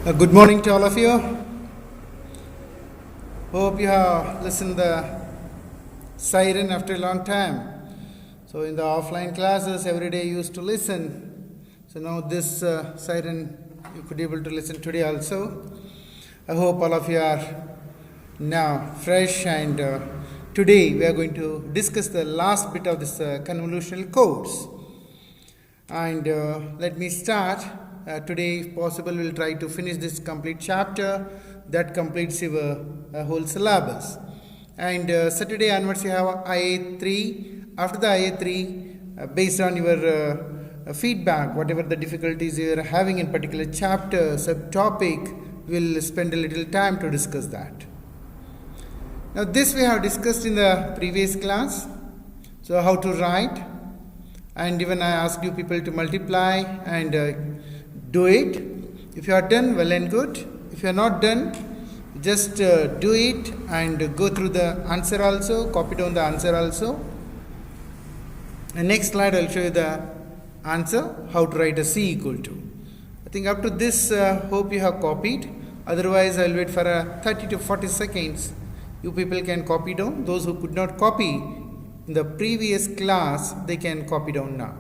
Good morning to all of you. Hope you have listened the siren after a long time. So in the offline classes, every day you used to listen. So now this siren you could be able to listen today also. I hope all of you are now fresh, and today we are going to discuss the last bit of this convolutional course. And let me start. Today, if possible, we'll try to finish this complete chapter that completes your whole syllabus. And Saturday onwards, you have IA3. After the IA3, based on your feedback, whatever the difficulties you are having in particular chapter, subtopic, we'll spend a little time to discuss that. Now, this we have discussed in the previous class. So, how to write, and even I asked you people to multiply and do it. If you are done, well and good. If you are not done, just do it and go through the answer also, copy down the answer also. And next slide, I'll show you the answer, how to write a C equal to. I think up to this, hope you have copied. Otherwise, I'll wait for 30 to 40 seconds. You people can copy down. Those who could not copy in the previous class, they can copy down now.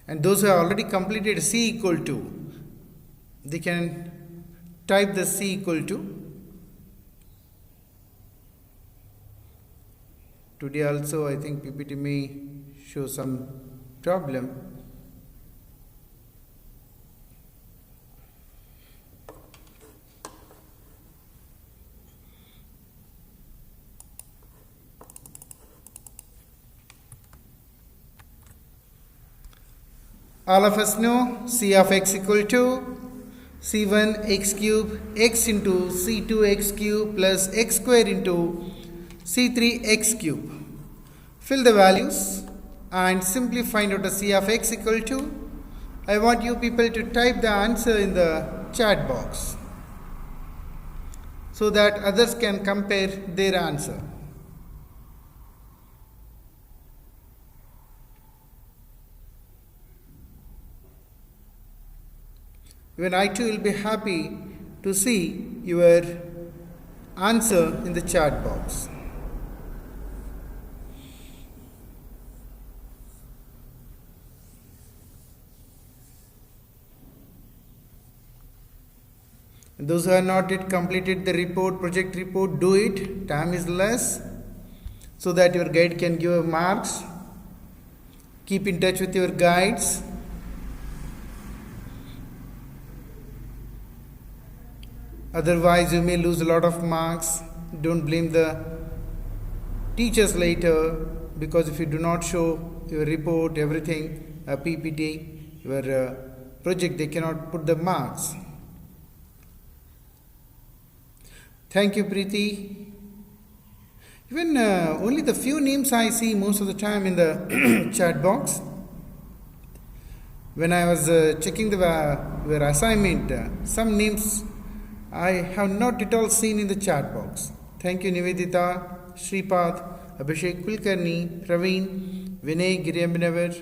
And those who have already completed C equal to, they can type the C equal to. Today also, I think PPT may show some problem. All of us know C of x equal to C1 x cube x into C2 x cube plus x square into C3 x cube. Fill the values and simply find out the C of x equal to. I want you people to type the answer in the chat box so that others can compare their answer. Even I too will be happy to see your answer in the chat box. And those who have not yet completed the report, project report, do it. Time is less, so that your guide can give marks. Keep in touch with your guides. Otherwise, you may lose a lot of marks. Don't blame the teachers later, because if you do not show your report, everything, PPT, your project, they cannot put the marks. Thank you, Preeti. Even only the few names I see most of the time in the chat box. When I was checking your assignment, some names I have not at all seen in the chat box. Thank you, Nivedita, Shripad, Abhishek Kulkarni, Praveen, Vinay Giriyambinavar,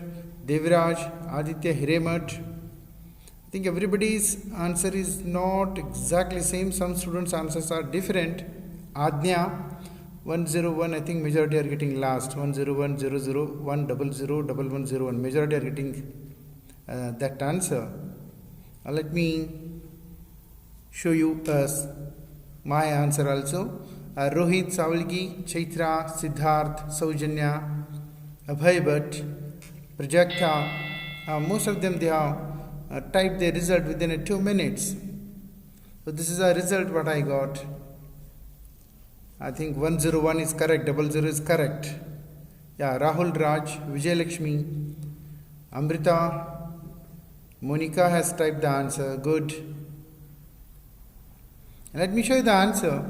Devraj, Aditya Hiremat. I think everybody's answer is not exactly same. Some students' answers are different. Adnya, 101, I think majority are getting last. 101, 00, 100, 1101. Majority are getting that answer. Let me show you my answer also. Rohit, Savalgi, Chaitra, Siddharth, Saujanya, Abhay Bhatt, Prajakta, most of them they have typed their result within 2 minutes. So this is a result what I got. I think 101 is correct, 00 is correct. Yeah, Rahul Raj, Vijay Lakshmi, Amrita, Monica has typed the answer. Good. Let me show you the answer.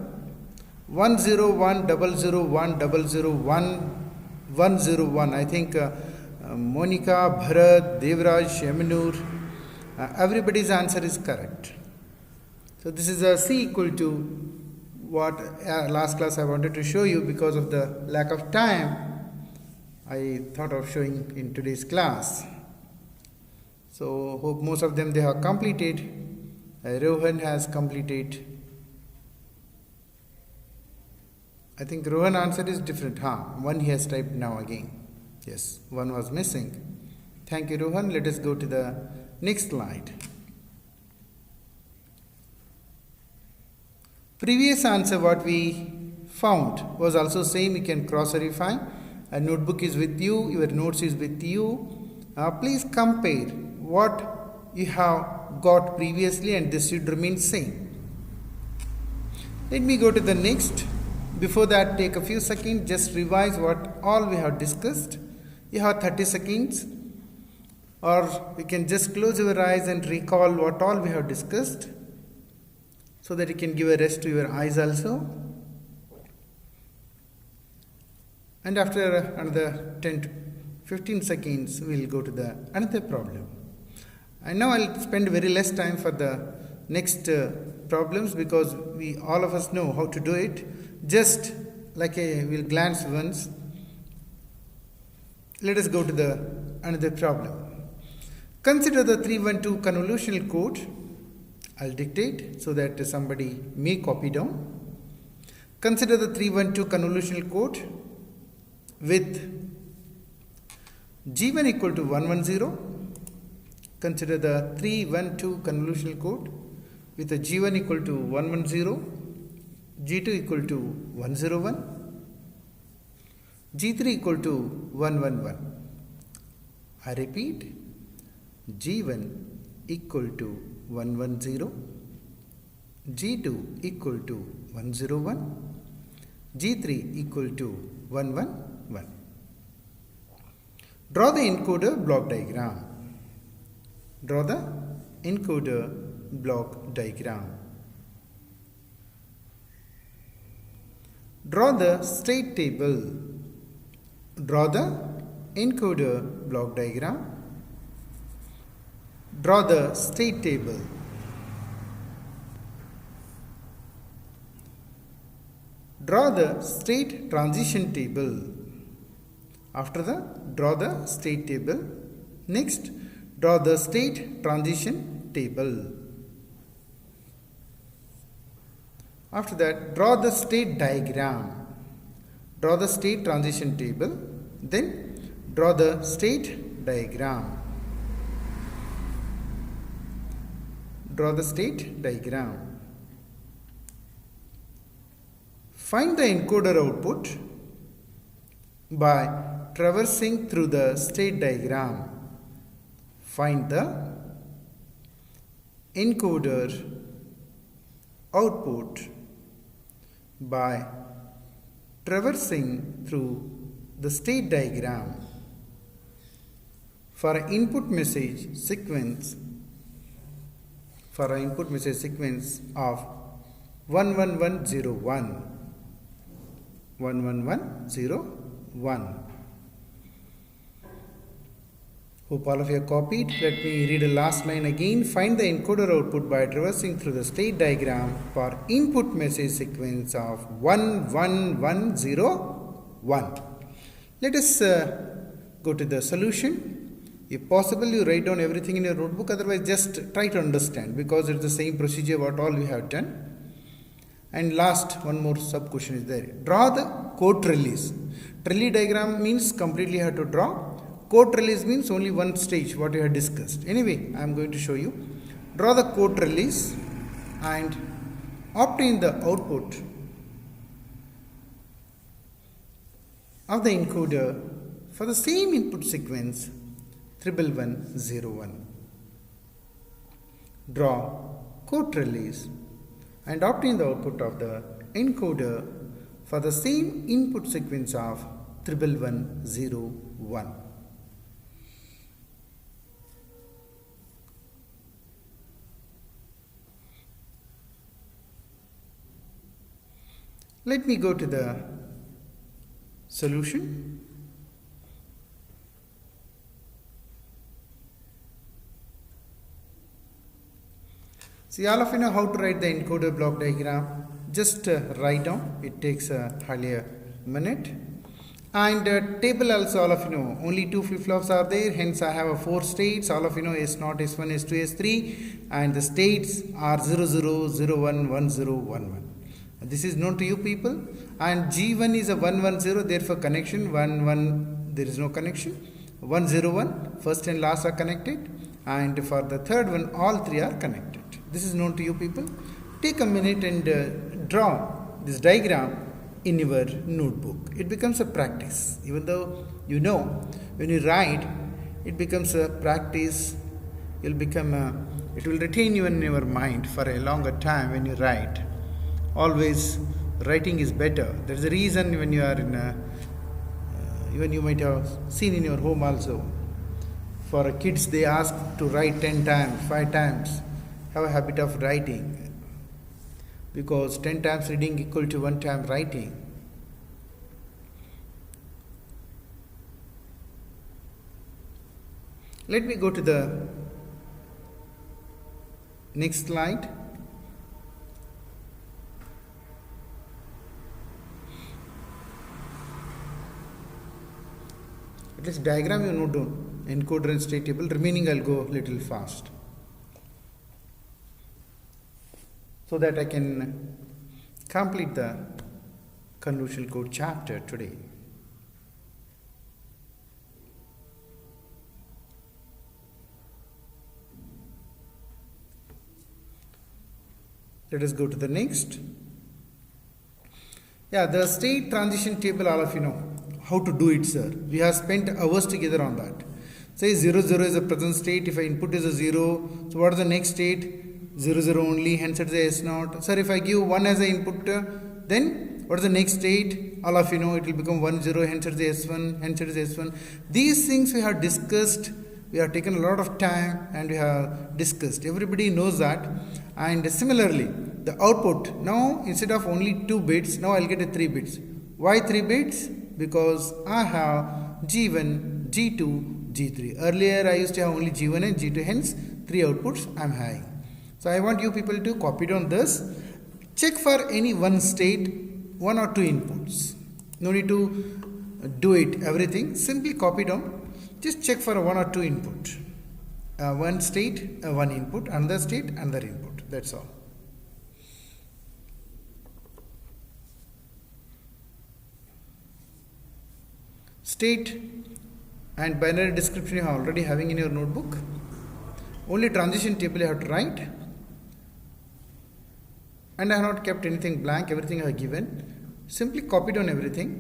101 001 001 101. I think Monica, Bharat, Devraj, Yaminur, everybody's answer is correct. So this is a C equal to what last class I wanted to show you. Because of the lack of time, I thought of showing in today's class. So hope most of them they have completed. Rohan has completed. I think Rohan answer is different. One he has typed now again. Yes, one was missing. Thank you, Rohan. Let us go to the next slide. Previous answer what we found was also same. You can cross verify. A notebook is with you. Your notes is with you. Please compare what you have got previously and this should remain same. Let me go to the next. Before that, take a few seconds, just revise what all we have discussed. You have 30 seconds, or you can just close your eyes and recall what all we have discussed, so that you can give a rest to your eyes also. And after another 10 to 15 seconds, we will go to the another problem. And now I'll spend very less time for the next problems, because we all of us know how to do it. Just like we'll glance once. Let us go to the another problem. Consider the 312 convolutional code. I'll dictate so that somebody may copy down. Consider the 312 convolutional code with G1 equal to 110. Consider the 312 convolutional code with a G1 equal to 110. G2 equal to 101, G3 equal to 111. I repeat, G1 equal to 110, G2 equal to 101, G3 equal to 111. Draw the encoder block diagram. Draw the encoder block diagram. Draw the state table. Draw the encoder block diagram. Draw the state table. Draw the state transition table. After that, draw the state table. Next, draw the state transition table. After that, draw the state diagram. Draw the state transition table. Then, draw the state diagram. Draw the state diagram. Find the encoder output by traversing through the state diagram. Find the encoder output by traversing through the state diagram for an input message sequence of 11101. 11101. Hope all of you copied. Let me read the last line again. Find the encoder output by traversing through the state diagram for input message sequence of 11101. Let us go to the solution. If possible, you write down everything in your notebook. Otherwise, just try to understand, because it's the same procedure what all we have done. And last, one more sub question is there. Draw the code trellis. Trellis diagram means completely you have to draw. Code trellis means only one stage what we have discussed. Anyway, I am going to show you. Draw the code trellis and obtain the output of the encoder for the same input sequence 11101. Draw code trellis and obtain the output of the encoder for the same input sequence of 11101. Let me go to the solution. See, all of you know how to write the encoder block diagram. just write down. It takes hardly a minute. And table also, all of you know, only 2 flip-flops are there, hence I have 4 states. All of you know, S0, S1, S2, S3, and the states are 0, 0, 0, 1, 1, 0, 1, 1. This is known to you people. And G1 is a 1, 1, 0, therefore connection 1, 1, there is no connection. 1, 0, 1, first and last are connected, and for the third one, all 3 are connected. This is known to you people. Take a minute and draw this diagram in your notebook. It becomes a practice. Even though you know, when you write, it becomes a practice. It will retain you in your mind for a longer time when you write. Always writing is better. There's a reason when you are in even you might have seen in your home also. For kids, they ask to write 10 times, 5 times. Have a habit of writing. Because 10 times reading equal to 1 time writing. Let me go to the next slide. At least diagram you note down, encoder and state table. Remaining I'll go little fast, so that I can complete the convolutional code chapter today. Let us go to the next. Yeah, the state transition table, all of you know how to do it, sir. We have spent hours together on that. Say 0, 0 is a present state. If I input is a 0, so what is the next state? 0, 0 only, hence it is S0. Sir, if I give 1 as an input, then what is the next state? All of you know it will become 1, 0, hence it is S1, hence it is S1. These things we have discussed, we have taken a lot of time and we have discussed. Everybody knows that. And similarly, the output, now instead of only 2 bits, now I'll get a 3 bits. Why 3 bits? Because I have G1, G2, G3. Earlier I used to have only G1 and G2, hence 3 outputs I am having. So I want you people to copy down this. Check for any one state, 1 or 2 inputs. No need to do it everything. Simply copy down. Just check for a 1 or 2 input. One state, one input, another state, another input. That's all. State and binary description you are already having in your notebook. Only transition table you have to write. And I have not kept anything blank, everything I have given. Simply copy down everything.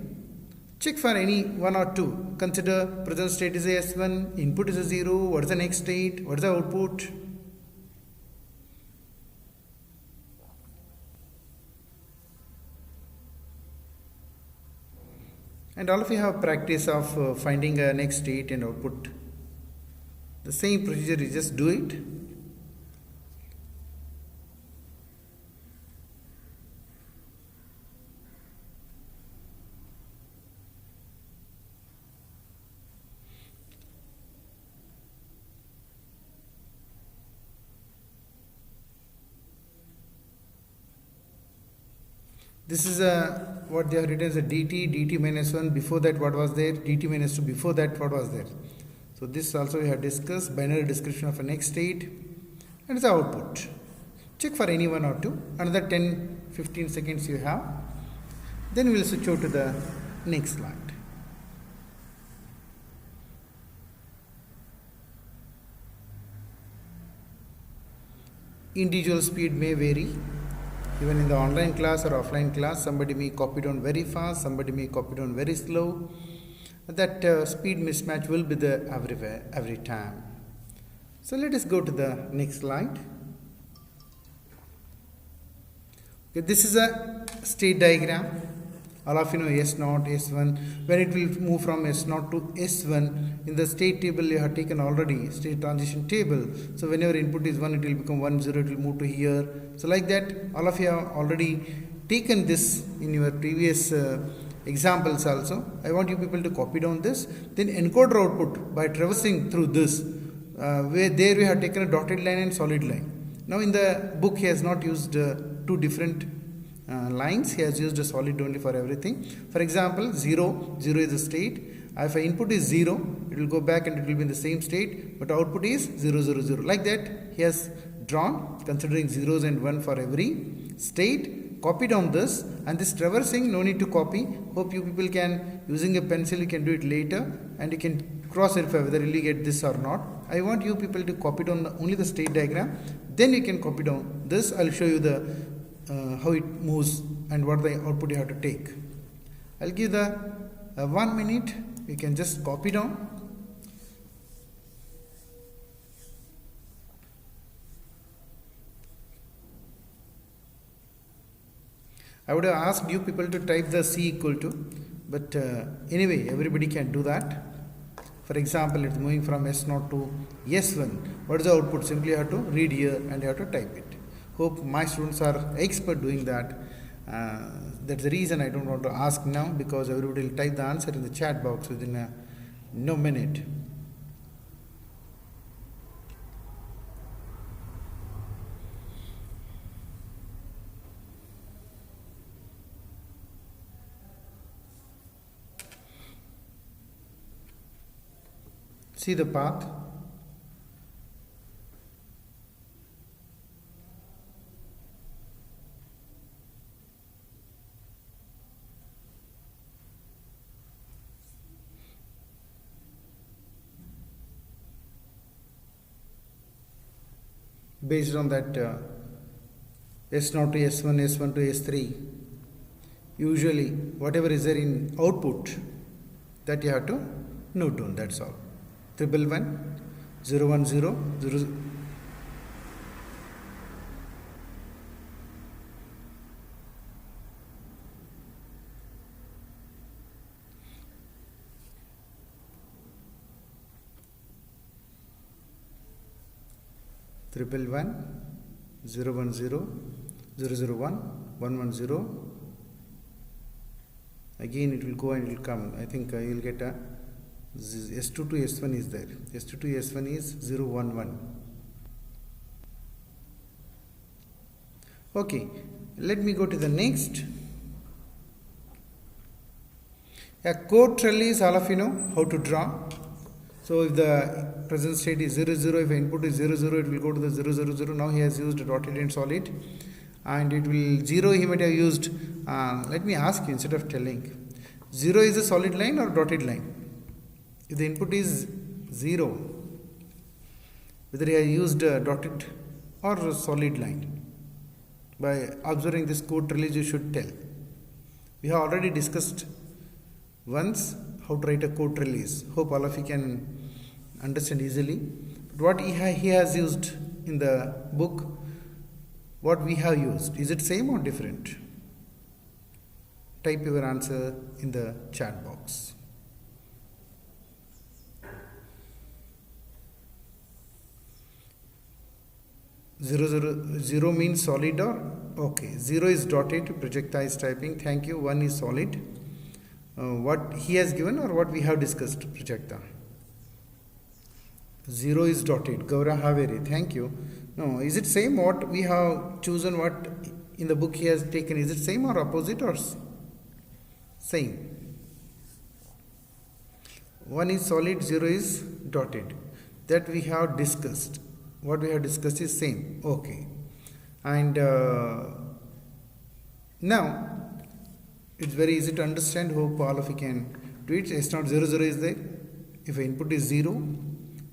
Check for any 1 or 2. Consider present state is a S1, input is a 0, what is the next state, what is the output. And all of you have practice of finding a next state and output. The same procedure, you just do it. This is what they have written as a dt minus 1, before that what was there, dt minus 2, before that what was there. So this also we have discussed, binary description of a next state, and the output. Check for any 1 or 2, another 10-15 seconds you have. Then we will switch over to the next slide. Individual speed may vary. Even in the online class or offline class, somebody may copy down very fast, somebody may copy down very slow. That speed mismatch will be there every time. So let us go to the next slide. Okay, this is a state diagram. All of you know S0, S1. When it will move from S0 to S1, in the state table you have taken already, state transition table. So whenever input is 1, it will become 1, 0, it will move to here. So like that, all of you have already taken this in your previous examples also. I want you people to copy down this. Then encoder output by traversing through this. Where there we have taken a dotted line and solid line. Now in the book he has not used two different lines, he has used a solid only for everything. For example, 0 is the state. If input is 0, it will go back and it will be in the same state, but output is 0 0 0. Like that he has drawn, considering zeros and 1 for every state. Copy down this, and this traversing, no need to copy. Hope you people can, using a pencil you can do it later, and you can cross verify whether you really get this or not. I want you people to copy down only the state diagram, then you can copy down this. I will show you the how it moves and what the output you have to take. I will give the 1 minute. You can just copy down. I would have asked you people to type the C equal to, but anyway, everybody can do that. For example, it's moving from S0 to S1. What is the output? Simply you have to read here and you have to type it. Hope my students are expert doing that. That's the reason I don't want to ask now, because everybody will type the answer in the chat box within no minute. See the path. Based on that S0 to S1, S1 to S3, usually whatever is there in output, that you have to note down, that's all. 111, 010, 0. Triple 1, 010, 001, 110. Again it will go and it will come. I think you will get a S2 to S1 is there. S2 to S1 is 011. Okay, let me go to the next. A code trellis, all of you know how to draw. So if the present state is 0 0, if input is 0 0, it will go to the 0 0 0. Now he has used dotted and solid, and it will 0 he might have used. Let me ask you, instead of telling, 0 is a solid line or dotted line? If the input is 0, whether he has used a dotted or a solid line, by observing this code trellis you should tell. We have already discussed once how to write a code trellis. Hope all of you can understand easily. But what he has used in the book, what we have used, is it same or different? Type your answer in the chat box. 0 means solid or okay. 0 is dotted, Prajakta is typing. Thank you. 1 is solid. What he has given or what we have discussed, Prajakta? 0 is dotted. Gaura Haveri, thank you. No, is it same what we have chosen, what in the book he has taken? Is it same or opposite or same? 1 is solid, 0 is dotted. That we have discussed. What we have discussed is same. Okay. And now it's very easy to understand. Hope all of you can do it. S0 0 0 is there. If input is 0,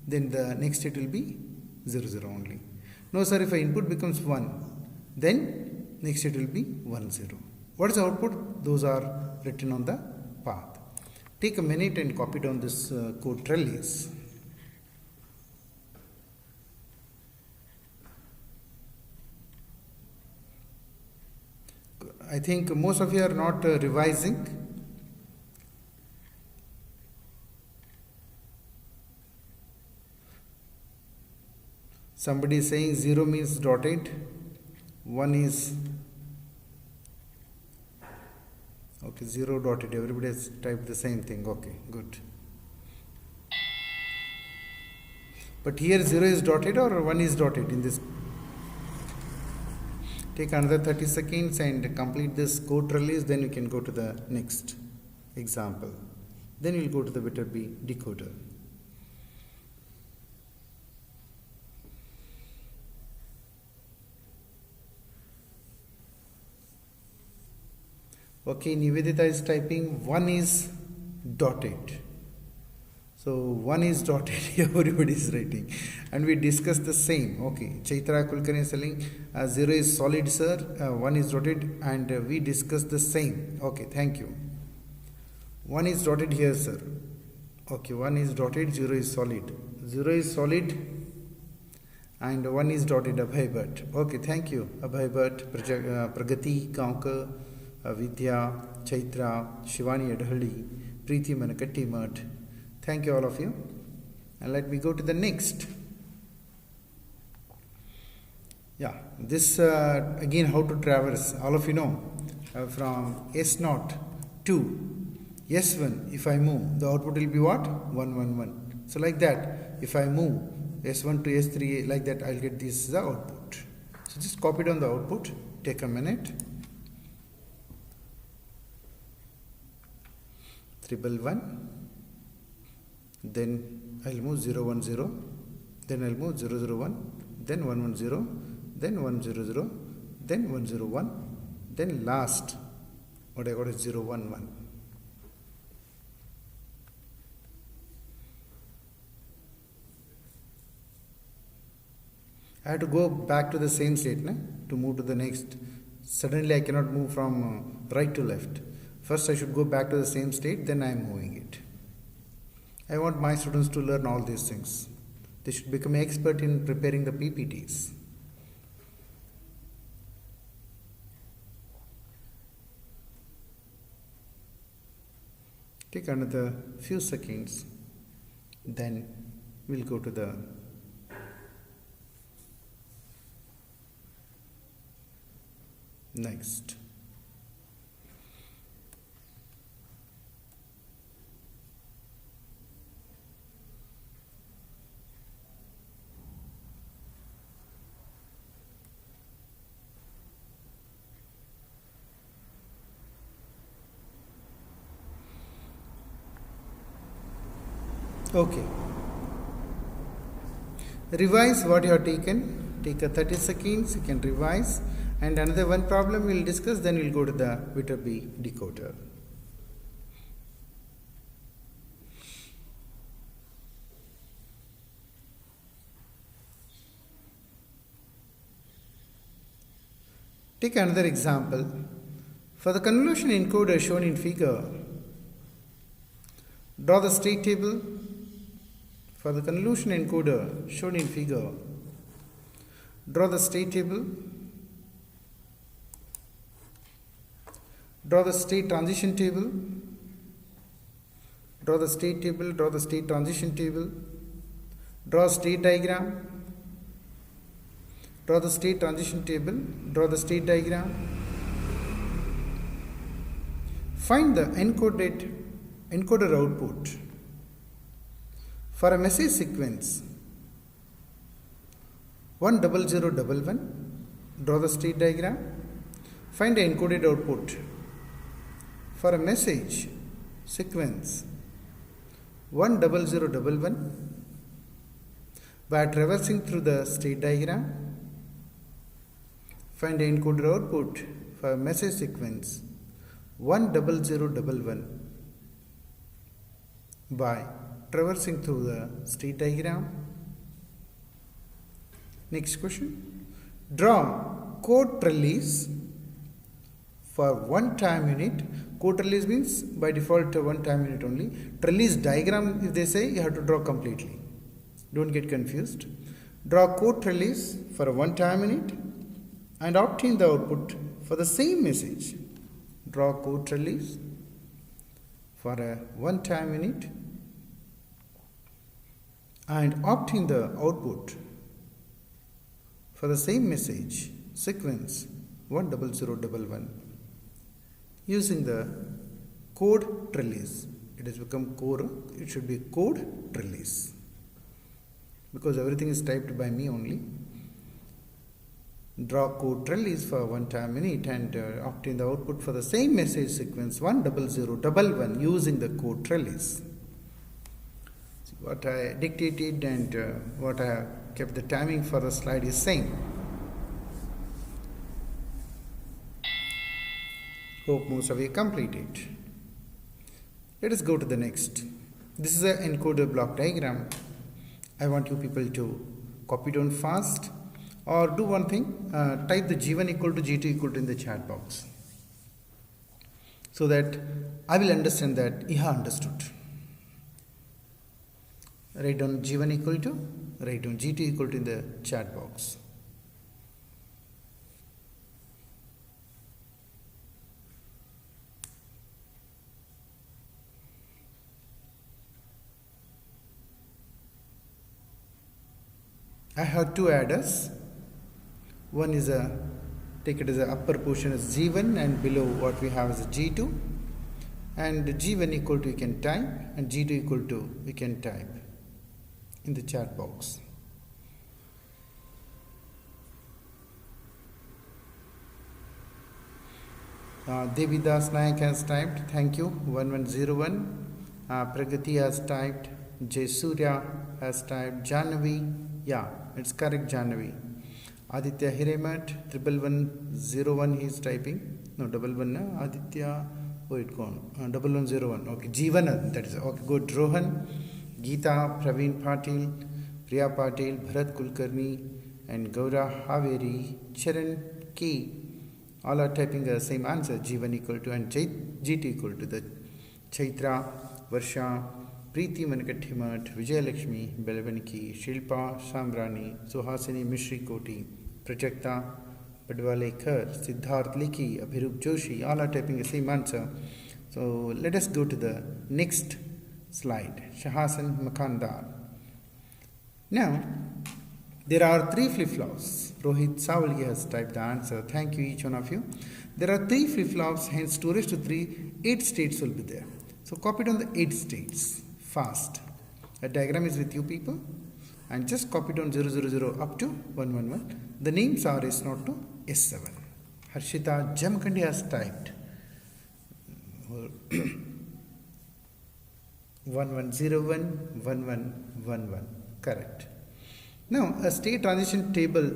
then the next state will be 0 0 only. No sir, if input becomes 1, then next state will be 1 0. What is the output? Those are written on the path. Take a minute and copy down this code trellis. I think most of you are not revising. Somebody is saying 0 means dotted, 1 is okay, 0 dotted. Everybody has typed the same thing. Okay, good. But here 0 is dotted or 1 is dotted in this? Take another 30 seconds and complete this code trellis, then you can go to the next example. Then you'll go to the Viterbi decoder. Okay, Nivedita is typing 1 is dotted. So 1 is dotted, everybody is writing. And we discussed the same. Okay, Chaitra Kulkarni is telling 0 is solid, sir, 1 is dotted, and we discussed the same. Okay, thank you. 1 is dotted here, sir. Okay, 1 is dotted, 0 is solid. 0 is solid and 1 is dotted, Abhay Bhatt. Okay, thank you, Abhay Bhatt, Pragati Kankar, Vidya, Chaitra, Shivani Adhalli, Preeti Manakatti Mat. Thank you, all of you. And let me go to the next. Yeah, this again how to traverse. All of you know from S0 to S1, if I move, the output will be what? 1, 1, 1. So like that, if I move S1 to S3, like that, I'll get this the output. So just copy down the output. Take a minute. 111. Then I'll move 0, 1, 0. Then I'll move 0, 0, 1. Then 1, 1, 0. Then 1, 0, 0. Then 1, 0, 1. Then last, what I got is 0, 1, 1. I have to go back to the same state to move to the next. Suddenly I cannot move from right to left. First I should go back to the same state, then I am moving it. I want my students to learn all these things. They should become expert in preparing the PPTs. Take another few seconds, then we'll go to the next. Okay. Revise what you have taken. Take a 30 seconds, you can revise. And another one problem we'll discuss, then we'll go to the Viterbi decoder. Take another example. For the convolutional encoder shown in figure, draw the state table. For the convolutional encoder shown in figure, draw the state table. Draw the state transition table. Draw the state table, draw the state transition table. Draw a state diagram. Draw the state transition table. Draw the state diagram. Find the encoder output for a message sequence 10011. Draw the state diagram. Find the encoded output for a message sequence 10011 by traversing through the state diagram. Find the encoder output for a message sequence 10011 by traversing through the state diagram. Next question. Draw code trellis for one time unit. Code trellis means by default one time unit only. Trellis diagram, if they say, you have to draw completely. Don't get confused. Draw code trellis for a one time unit and obtain the output for the same message. Draw code trellis for a one time unit and obtain the output for the same message sequence 10011 using the code trellis. It has become core, it should be code trellis because everything is typed by me only. Draw code trellis for 1 time minute and obtain the output for the same message sequence 10011 using the code trellis. See, what I dictated and what I have kept the timing for the slide is same. Hope most of you completed. Let us go to the next. This is an encoder block diagram. I want you people to copy down fast, or do one thing, type the G1 equal to G2 equal to in the chat box, so that I will understand that you have understood. Write down G1 equal to, write down G2 equal to in the chat box. I have two adders. One is take it as a upper portion as G1 and below what we have as a G2, and G1 equal to we can type and G2 equal to we can type in the chat box. Devidas Nayak has typed, thank you, 1101. Pragati has typed, Jay Surya has typed, Janavi, yeah, it's correct, Janavi. Aditya Hiremat, 1101 he is typing. No, 11, Aditya, oh it gone, 1101, okay, Jeevana, that is, okay, good. Rohan, Geeta, Praveen Patil, Priya Patil, Bharat Kulkarni, and Gaura Haveri, Charan K. All are typing the same answer, G1 equal to and G2 equal to the Chaitra, Varsha, Preeti Manakathimat, Vijayalakshmi, Belavaniki, Shilpa, Samrani, Suhasini Mishri Koti, Prajakta, Padwalekar, Siddharth Liki, Abhirup Joshi, all are typing the same answer. So let us go to the next slide, Shahasan Makandar. Now, there are 3 flip-flops. Rohit Savali has typed the answer. Thank you each one of you. There are 3 flip-flops, hence 2 raised to 3, 8 states will be there. So copy down the 8 states fast. A diagram is with you people, and just copy down 000 up to 111. The names are S0 to S7. Harshita Jamkandi has typed 1101 1111. Correct. Now a state transition table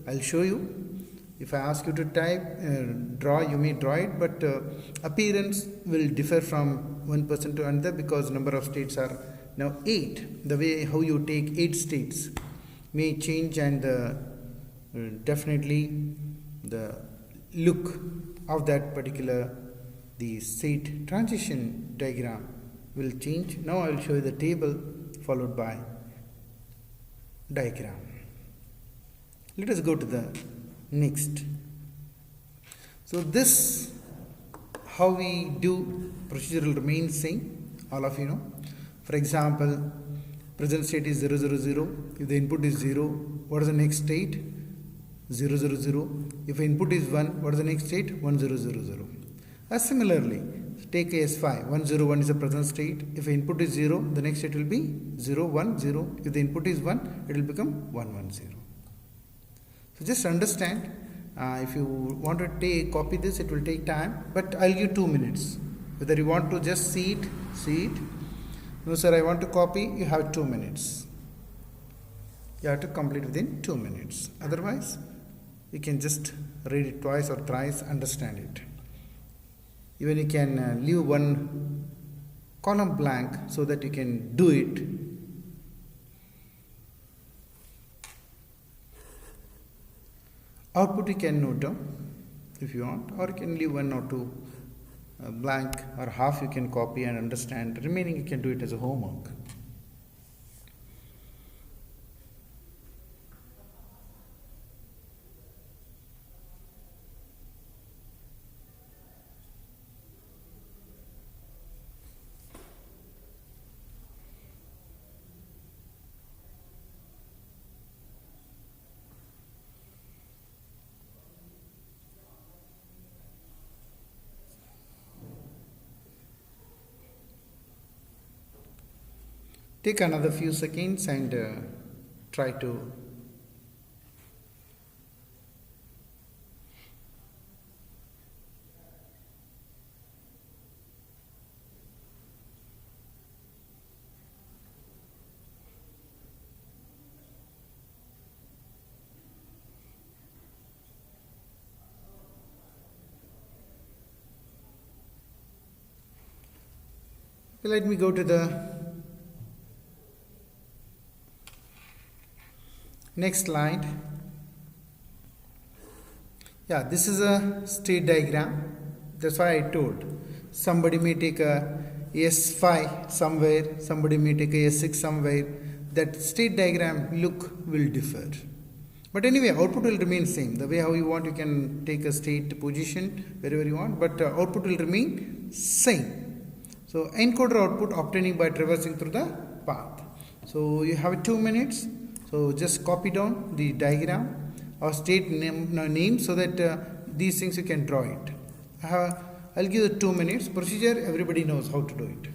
I'll show you. If I ask you to type, draw, you may draw it, but appearance will differ from one person to another because number of states are now 8. The way how you take 8 states may change, and definitely the look of that particular the state transition diagram will change. Now I will show you the table followed by diagram. Let us go to the next. So this how we do procedural remains same, all of you know. For example, present state is 000. If the input is 0, what is the next state? 000. If input is 1, what is the next state? 1000. Similarly, take S5, 101 is the present state. If input is 0, the next state will be 010. If the input is 1, it will become 110. So just understand, if you want to copy this, it will take time, but I'll give 2 minutes. Whether you want to just see it. No sir, I want to copy, you have 2 minutes. You have to complete within 2 minutes. Otherwise, you can just read it twice or thrice, understand it. Even you can leave one column blank so that you can do it. Output you can note down if you want, or you can leave 1 or 2 blank, or half you can copy and understand. Remaining you can do it as a homework. Take another few seconds and try to Let me go to the next slide. Yeah, this is a state diagram. That's why I told. Somebody may take a S5 somewhere, somebody may take a S6 somewhere. That state diagram look will differ. But anyway, output will remain same. The way how you want, you can take a state position wherever you want, but output will remain same. So encoder output obtaining by traversing through the path. So you have 2 minutes. So just copy down the diagram or state name so that these things you can draw it. I'll give the 2 minutes. Procedure, everybody knows how to do it.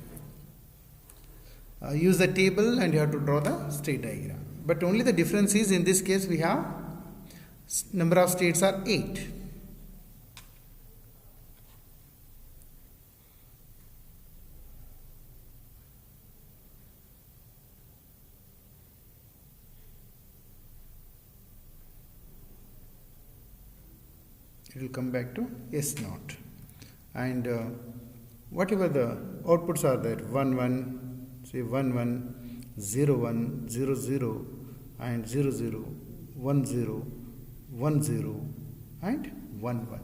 Use the table and you have to draw the state diagram. But only the difference is in this case we have number of states are 8. It will come back to S0. And whatever the outputs are there, 1 1, say 1 1, 0 1, 0 0, and 0 0, 1 0, 1 0, and 1 1.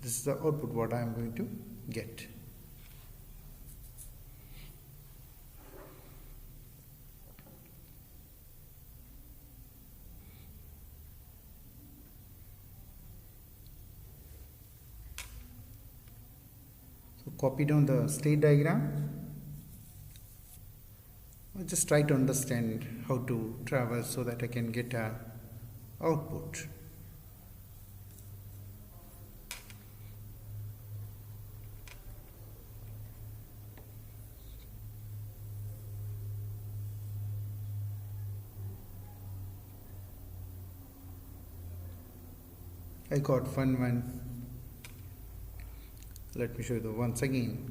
This is the output what I am going to get. So copy down the state diagram. I'll just try to understand how to traverse so that I can get a output. I got 1 1. Let me show you the once again.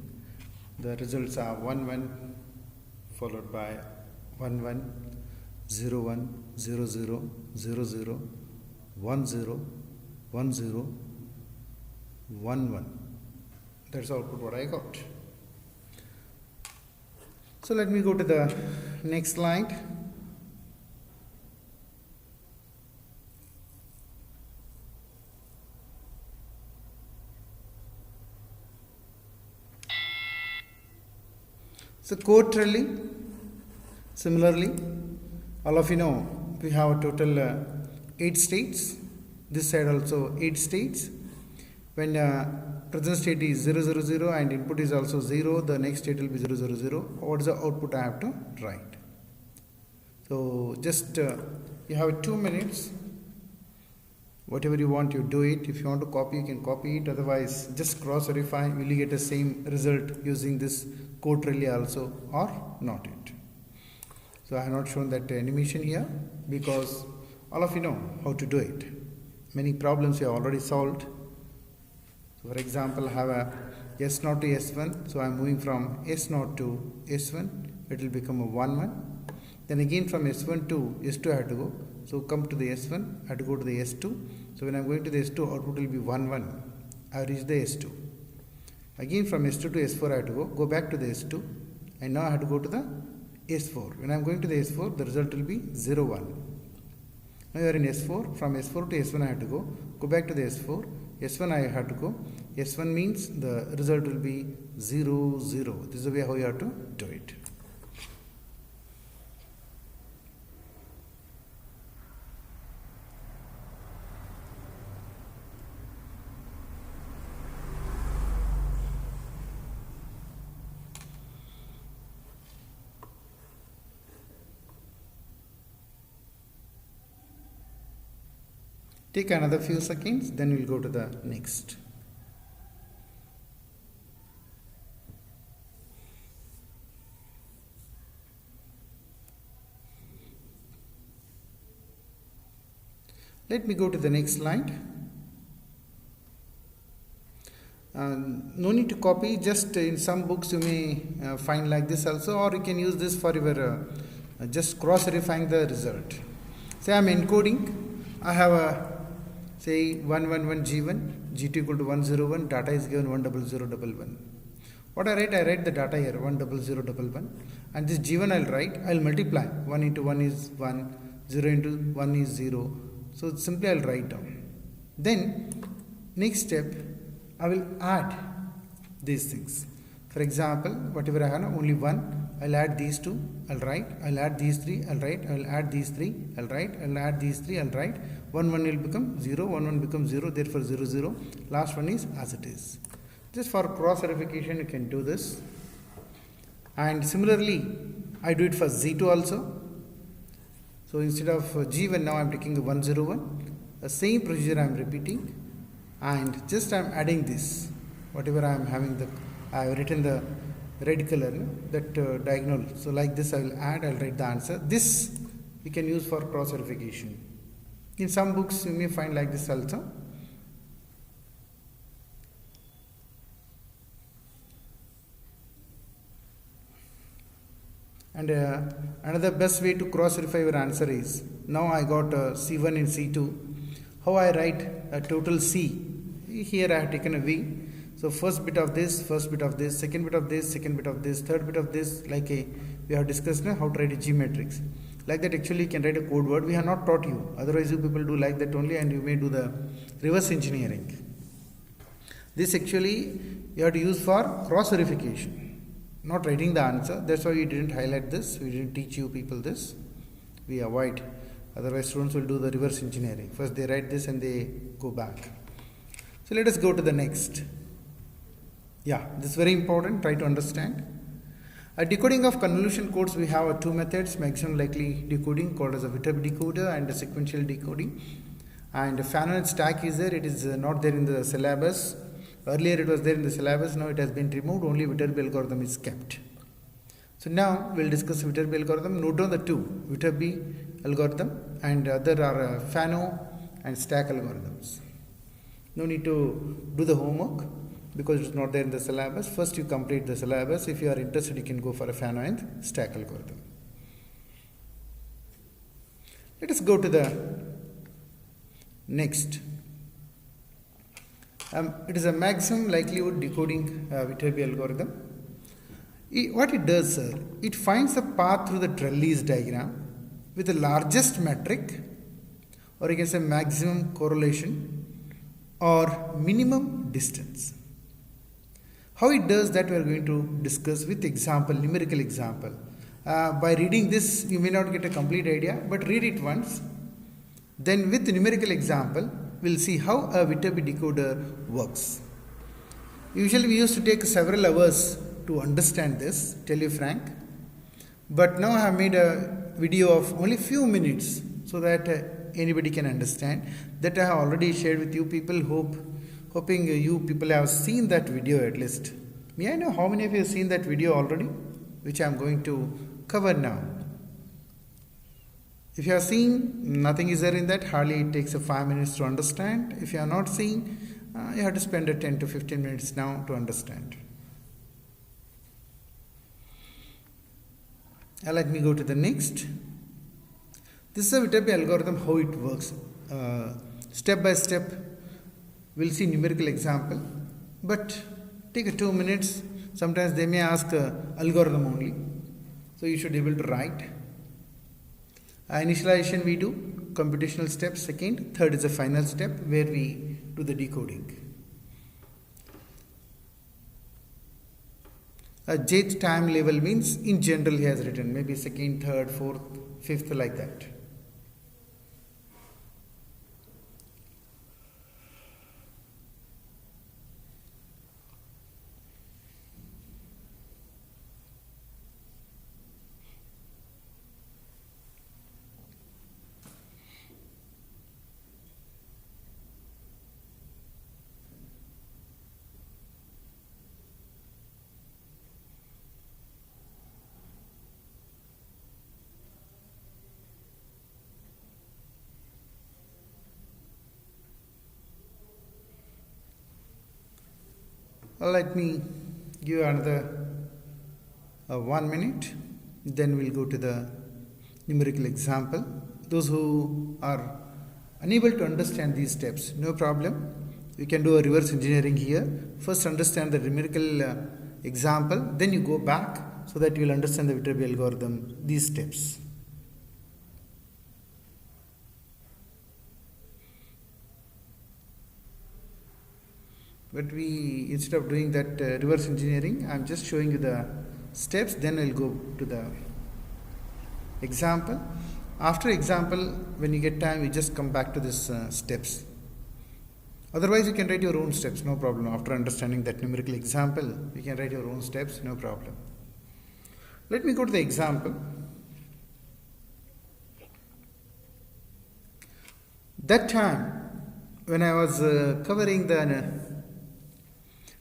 The results are 1 1 followed by 1 1, 0 1, 0 0, 0 0, 1 0, 1 0, 1 1. That's output what I got. So let me go to the next slide. So code trellis, similarly, all of you know we have a total 8 states. This side also 8 states. When present state is 0 0 0 and input is also 0, the next state will be 0 0 0. What is the output I have to write? So just you have 2 minutes. Whatever you want, you do it. If you want to copy, you can copy it. Otherwise, just cross verify. Will you get the same result using this code trellis also or not it? So I have not shown that animation here because all of you know how to do it. Many problems you have already solved. So for example, I have a S0 to S1. So I am moving from S0 to S1. It will become a 1 1. Then again from S1 to S2 I have to go. So come to the S1, I have to go to the S2. So when I am going to the S2, output will be 1 1. I have reached the S2. Again from S2 to S4 I have to go back to the S2, and now I have to go to the S4. When I am going to the S4, the result will be 0 1. Now you are in S4, from S4 to S1 I have to go back to the S4, S1 I have to go, S1 means the result will be 0 0. This is the way how you have to do it. Take another few seconds, then we'll go to the next. Let me go to the next slide. No need to copy, just in some books you may find like this also, or you can use this for your just cross verifying the result. Say I am encoding, I have a say 111 G1, G2 equal to 101, data is given 10011. What I write the data here 10011, and this G1 I'll write, I'll multiply. 1 into 1 is 1, 0 into 1 is 0. So simply I'll write down. Then next step, I will add these things. For example, whatever I have, only 1, I'll add these 2, I'll write, I'll add these 3, I'll write, I'll add these 3, I'll write, I'll add these 3, I'll write. 1 1 will become 0, 1 1 becomes 0, therefore 0 0. Last one is as it is. Just for cross verification you can do this. And similarly, I do it for Z2 also. So instead of G1 now I am taking 101. The same procedure I am repeating, and just I am adding this. Whatever I am having, I have written the red color, that diagonal. So like this I will add, I will write the answer. This we can use for cross verification. In some books you may find like this also. And another best way to cross verify your answer is, now I got C1 and C2. How I write a total C? Here I have taken a V. So first bit of this, second bit of this, second bit of this, third bit of this, like we have discussed now how to write a G matrix. Like that actually you can write a code word. We have not taught you. Otherwise you people do like that only, and you may do the reverse engineering. This actually you have to use for cross verification, not writing the answer. That's why we didn't highlight this. We didn't teach you people this. We avoid. Otherwise students will do the reverse engineering. First they write this and they go back. So let us go to the next. Yeah, this is very important. Try to understand. A decoding of convolution codes, we have two methods: maximum likely decoding, called as a Viterbi decoder, and a sequential decoding. And fan and stack is there. It is not there in the syllabus. Earlier it was there in the syllabus. Now it has been removed. Only Viterbi algorithm is kept. So now we'll discuss Viterbi algorithm. Note down the two: Viterbi algorithm, and other are Fano and stack algorithms. No need to do the homework, because it's not there in the syllabus. First you complete the syllabus. If you are interested, you can go for a Fano and stack algorithm. Let us go to the next. It is a maximum likelihood decoding Viterbi algorithm. What it does, sir, it finds the path through the trellis diagram with the largest metric, or you can say maximum correlation, or minimum distance. How it does that we are going to discuss with example, numerical example. By reading this you may not get a complete idea, but read it once. Then with the numerical example we will see how a Viterbi decoder works. Usually we used to take several hours to understand this, tell you frank. But now I have made a video of only few minutes so that anybody can understand. That I have already shared with you people. Hoping you people have seen that video at least. May I know how many of you have seen that video already, which I am going to cover now? If you have seen, nothing is there in that. Hardly it takes 5 minutes to understand. If you have not seen, you have to spend 10 to 15 minutes now to understand. Let me go to the next. This is a Viterbi algorithm, how it works. Step by step, we'll see numerical example. But take 2 minutes. Sometimes they may ask algorithm only. So you should be able to write. Initialization we do, computational step second, third is the final step where we do the decoding. Jth time level means in general he has written maybe second, third, fourth, fifth, like that. Let me give another 1 minute, then we'll go to the numerical example. Those who are unable to understand these steps, no problem. We can do a reverse engineering here. First understand the numerical example, then you go back so that you will understand the Viterbi algorithm, these steps. But instead of doing that reverse engineering, I am just showing you the steps, then I will go to the example. After example, when you get time, you just come back to this steps. Otherwise, you can write your own steps, no problem. After understanding that numerical example, you can write your own steps, no problem. Let me go to the example. That time, when I was covering the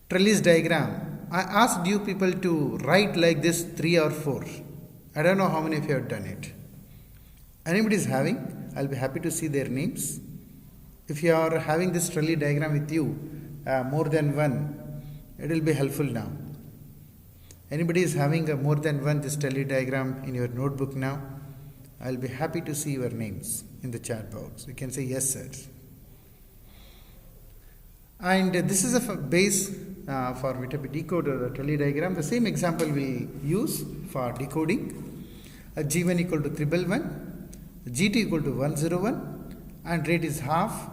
trellis diagram, I asked you people to write like this 3 or 4. I don't know how many of you have done it. Anybody is having? I'll be happy to see their names. If you are having this trellis diagram with you, more than one, it will be helpful now. Anybody is having more than one this trellis diagram in your notebook now? I'll be happy to see your names in the chat box. You can say yes, sir. And this is a base for Viterbi decoder, the trellis diagram. The same example we use for decoding. G1 equal to 311. G2 equal to 101 and rate is half.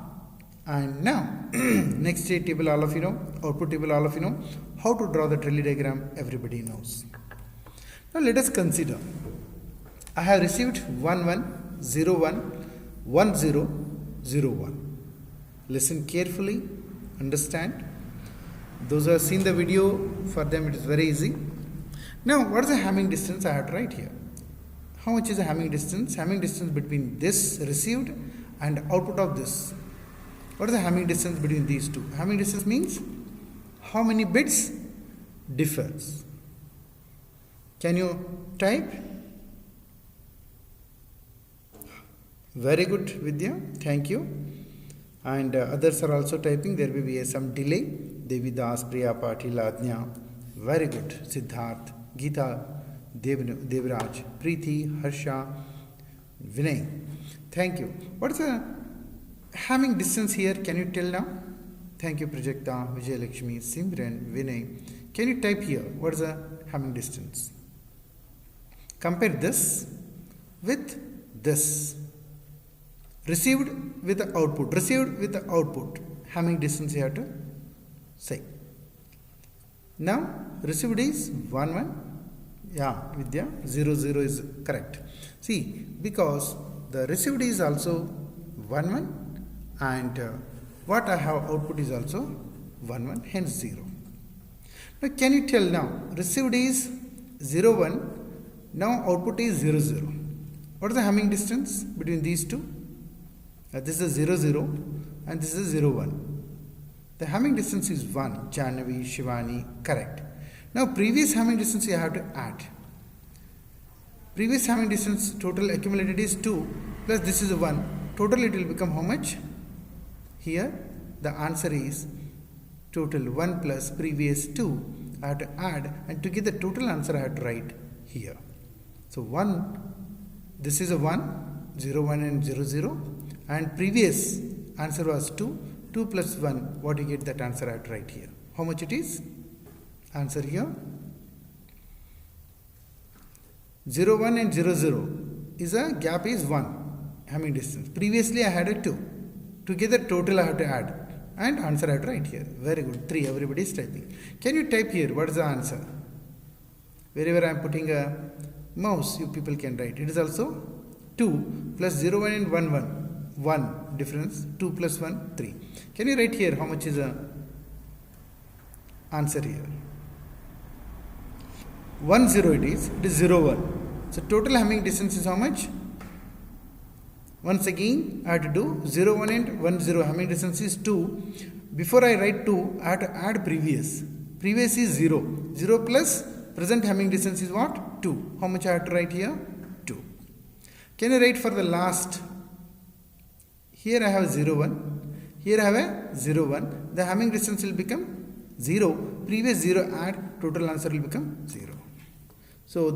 And now next table all of you know, output table all of you know, how to draw the trellis diagram everybody knows. Now let us consider. I have received 1101 1001. Listen carefully, understand. Those who have seen the video, for them it is very easy. Now what is the Hamming distance I have to write here? How much is the Hamming distance? Hamming distance between this received and output of this. What is the Hamming distance between these two? Hamming distance means how many bits differs. Can you type? Very good, Vidya. Thank you. And others are also typing. There will be some delay. Devidas, Priya, Patil, Adnya. Very good. Siddharth, Geeta, Devraj, Preeti, Harsha, Vinay. Thank you. What is the Hamming distance here? Can you tell now? Thank you, Prajakta, Vijay Lakshmi, Simran, Vinay. Can you type here? What is the Hamming distance? Compare this with this. Received with the output. Received with the output. Hamming distance you have to say. Now, received is 1, 1. Yeah, Vidya, 0, 0 is correct. See, because the received is also 1, 1 and what I have output is also 1, 1, hence 0. Now, can you tell now, received is 0, 1, now output is 0, 0. What is the Hamming distance between these two? This is 0, 0 and this is 0, 1. The Hamming distance is 1, Jahnavi, Shivani, correct. Now, previous Hamming distance you have to add. Previous Hamming distance total accumulated is 2 plus this is 1. Total it will become how much? Here the answer is total 1 plus previous 2. I have to add and to get the total answer I have to write here. So 1, this is a 1, 0, 1 and 0, 0 and previous answer was 2. 2 plus 1, what you get that answer I have to write here. How much it is? Answer here 0, 1 and 0, 0 is a gap is 1 Hamming distance. Previously I had a 2. Together total I have to add and answer I have to write here. Very good. 3. Everybody is typing. Can you type here? What is the answer? Wherever I am putting a mouse, you people can write. It is also 2 plus 0, 1 and 1, 1. 1 difference. 2 plus 1, 3. Can you write here how much is the answer here? 1, 0 it is 0, 1. So total Hamming distance is how much? Once again I have to do 0, 1 and 1, 0. Hamming distance is 2. Before I write 2, I have to add previous. Previous is 0. 0 plus present Hamming distance is what? 2. How much I have to write here? 2. Can you write for the last? Here I have 0, 1. Here I have a 0, 1. The Hamming distance will become 0. Previous 0 add, total answer will become 0. So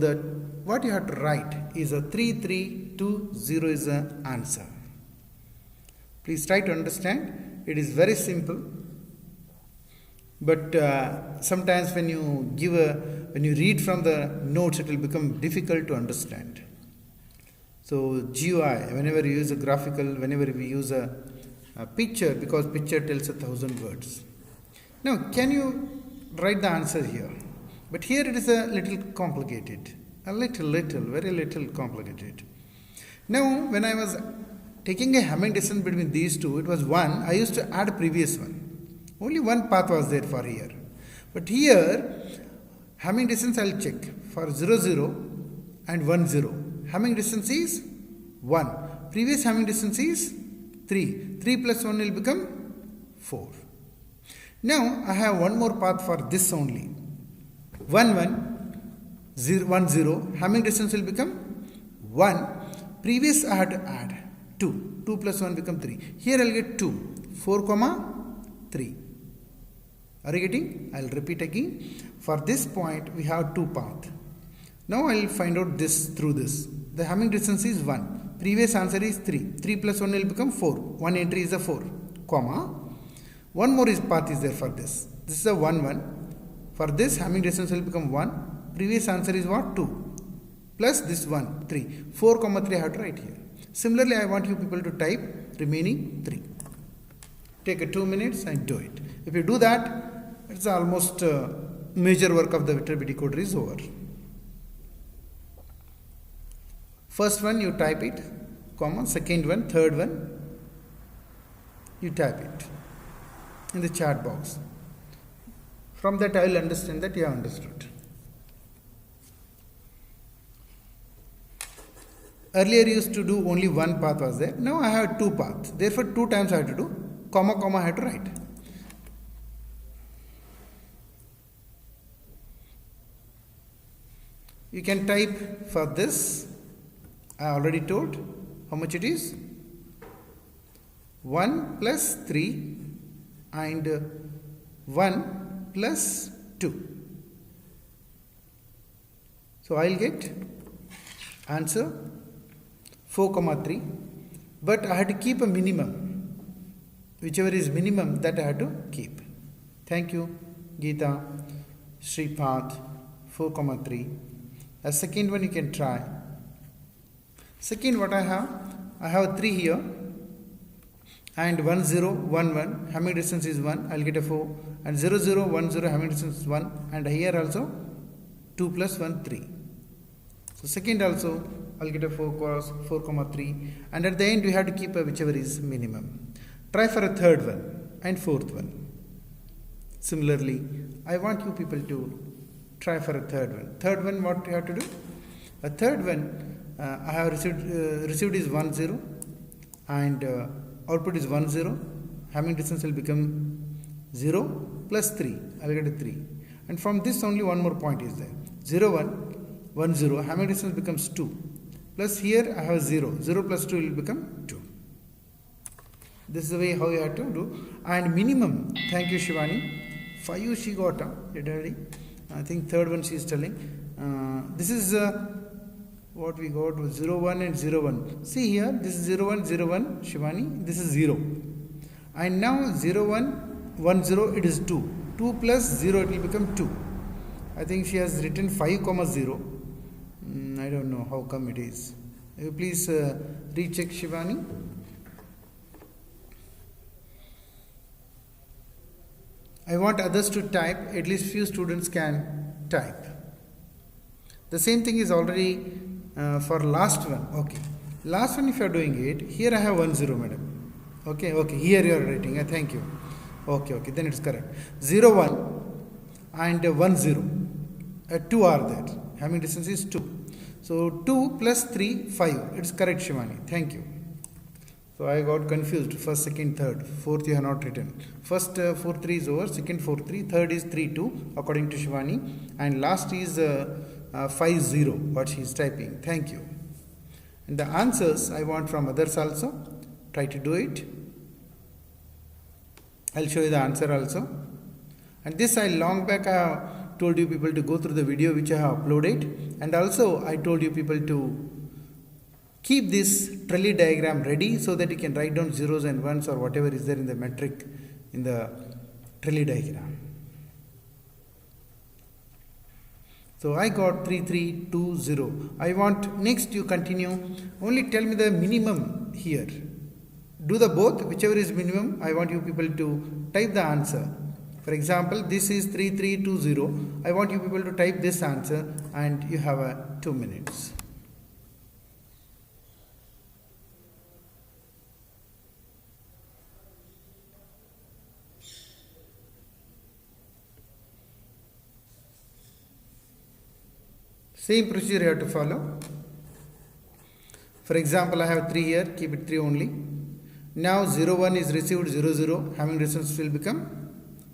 what you have to write is a 3320 is the answer. Please try to understand. It is very simple. but sometimes when you read from the notes, it will become difficult to understand. So GUI, whenever you use a graphical, whenever we use a picture, because picture tells 1,000 words. Now, can you write the answer here? But here it is a little complicated, very little complicated. Now, when I was taking a Hamming distance between these two, it was 1. I used to add previous one. Only one path was there for here. But here, Hamming distance I will check for 0, 0 and 1, 0. Hamming distance is 1. Previous Hamming distance is 3. 3 plus 1 will become 4. Now, I have one more path for this only. 1, 1, 0, 1, 0. Hamming distance will become 1. Previous I had to add 2. 2 plus 1 become 3. Here I will get 2. 4, 3. Are you getting? I will repeat again. For this point, we have 2 paths. Now I will find out this through this. The Hamming distance is 1. Previous answer is 3. 3 plus 1 will become 4. One entry is a 4, comma. One more path is there for this. This is a 1, 1. For this, Hamming distance will become 1. Previous answer is what? 2. Plus this 1, 3. 4, 3 I have to write here. Similarly, I want you people to type remaining 3. Take 2 minutes and do it. If you do that, it's almost major work of the Viterbi decoder is over. First one you type it, comma, second one, third one, you type it in the chat box. From that I will understand that you have understood. Earlier used to do only one path was there. Now I have 2 paths. Therefore 2 times I have to do, comma, I have to write. You can type for this. I already told how much it is. 1 plus 3 and 1 plus 2. So I will get answer 4, 3. But I had to keep a minimum. Whichever is minimum, that I had to keep. Thank you, Geeta, Sripath, 4, 3. A second one you can try. Second, what I have 3 here and 1, 0, 1, 1. Hamming distance is 1. I will get a 4. And 0, 0, 1, 0. Hamming distance is 1. And here also 2 plus 1, 3. So second also I will get a 4, 3. And at the end we have to keep whichever is minimum. Try for a third one and fourth one. Similarly, I want you people to try for a third one. Third one, what you have to do? A third one. I have received is 1, 0 and output is 1, 0. Hamming distance will become 0 plus 3. I will get a 3. And from this only one more point is there. 0, 1, 1, 0. Hamming distance becomes 2. Plus here I have 0. 0 plus 2 will become 2. This is the way how you have to do. And minimum, thank you Shivani. 5 she got already. I think third one she is telling. This is what we got was 0, 1 and 0, 1. See here, this is 0, 1, 0, 1, Shivani, this is 0. And now 0, 1, 1, 0, it is 2. 2 plus 0, it will become 2. I think she has written 5, 0. I don't know how come it is. You please recheck Shivani. I want others to type, at least few students can type. The same thing is already for last one. Okay. Last one if you are doing it, here I have 1, 0 madam. Okay, here you are writing. Thank you. Okay, then it's correct. 0, 1 and 1, 0. 2 are there. Hamming distance is 2. So 2 plus 3, 5. It's correct Shivani. Thank you. So I got confused. First, second, third. Fourth you have not written. First 4, 3 is over. Second 4, 3. Third is 3, 2 according to Shivani. And last is 5, 0 what she is typing. Thank you. And the answers I want from others also. Try to do it. I will show you the answer also. And this I long back I have told you people to go through the video which I have uploaded. And also I told you people to keep this trellis diagram ready so that you can write down zeros and ones or whatever is there in the metric in the trellis diagram. So I got 3320. I want next you continue. Only tell me the minimum here. Do the both, whichever is minimum. I want you people to type the answer. For example, this is 3320. I want you people to type this answer and you have 2 minutes. Same procedure you have to follow. For example, I have 3 here, keep it 3 only. Now 01 is received 00, having resistance will become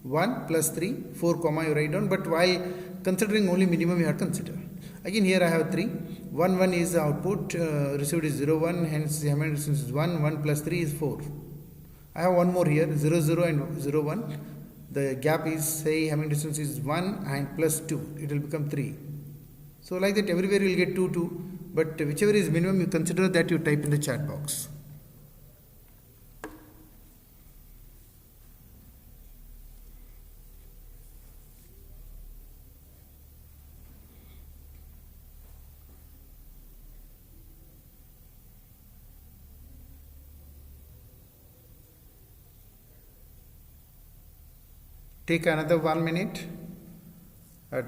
1 plus 3, 4 comma you write down, but while considering only minimum you have to consider. Again here I have 3, 1 is the output, received is 01, hence having resistance is 1, 1 plus 3 is 4. I have one more here, 00 and 01, the gap is say having distance is 1 and plus 2, it will become 3. So like that everywhere you will get 2, 2, but whichever is minimum you consider that you type in the chat box. Take another 1 minute,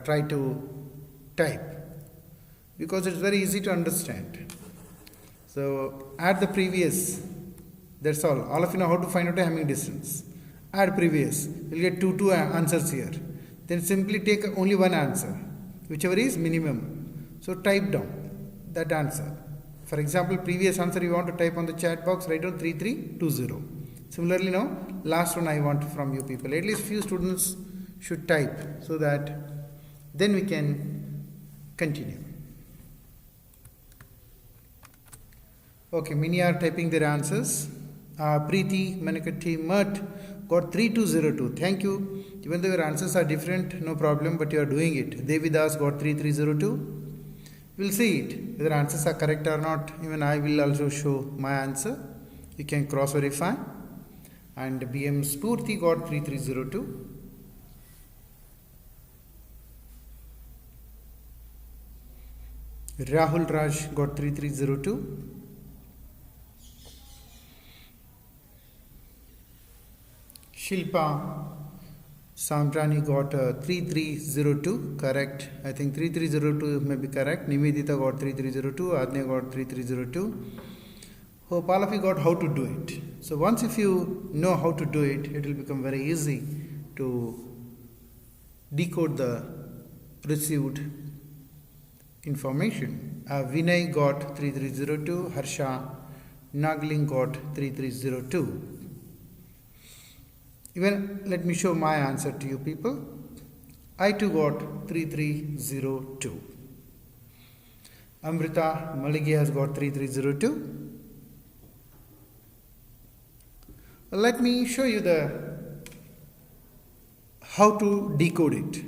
try to type, because it's very easy to understand. So add the previous, that's all. All of you know how to find out a Hamming distance. Add previous, you'll get two answers here. Then simply take only one answer, whichever is minimum. So type down that answer. For example, previous answer you want to type on the chat box, write down 3320. Similarly now, last one I want from you people. At least few students should type so that then we can continue. Okay, many are typing their answers. Preeti, Manakati, Mat got 3202. Thank you. Even though your answers are different, no problem, but you are doing it. Devidas got 3302. We'll see it, whether answers are correct or not. Even I will also show my answer. You can cross verify. And BM Spurti got 3302. Rahul Raj got 3302. Shilpa Samrani got 3302, correct. I think 3302 may be correct. Nivedita got 3302, Adnya got 3302. Hope all of you got how to do it. So once if you know how to do it, it will become very easy to decode the received information. Vinay got 3302, Harsha Nagling got 3302. Even let me show my answer to you people. I too got 3302. Amrita Maligi has got 3302. Let me show you how to decode it.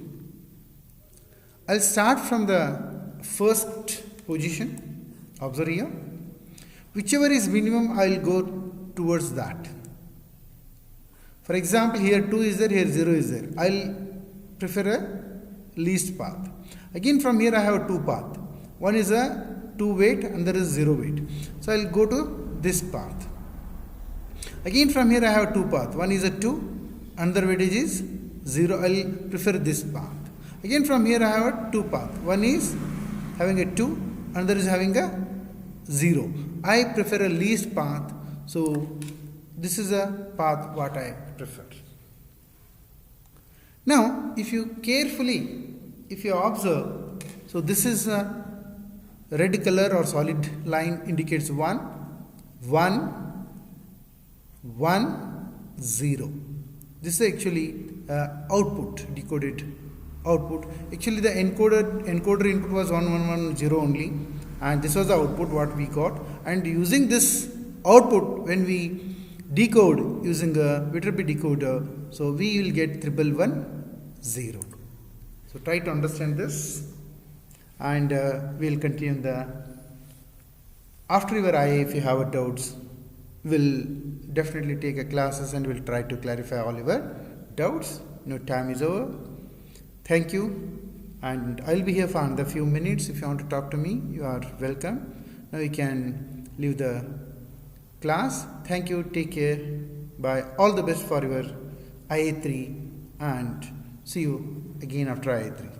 I'll start from the first position. Observe here. Whichever is minimum, I will go towards that. For example, here 2 is there, here 0 is there. I'll prefer a least path. Again from here I have 2 path. One is a 2 weight and there is 0 weight. So I'll go to this path. Again from here I have 2 path. One is a 2, another weightage is 0. I'll prefer this path. Again from here I have a 2 path. One is having a 2, another is having a 0. I prefer a least path. So this is a path what I prefer. Now if you carefully, if you observe, so this is a red color or solid line indicates 1, 1, 1, 0. This is actually output, decoded output. Actually the encoder input was 1110 only, and this was the output what we got. And using this output, when we decode using a Viterbi decoder, so we will get 1110. So try to understand this, and we will continue after your IA. If you have doubts, we'll definitely take a classes and we'll try to clarify all your doubts. No, time is over. Thank you. and I'll be here for another few minutes. If you want to talk to me, you are welcome. Now you can leave the class. Thank you, take care, bye. All the best for your IA3 and see you again after IA3.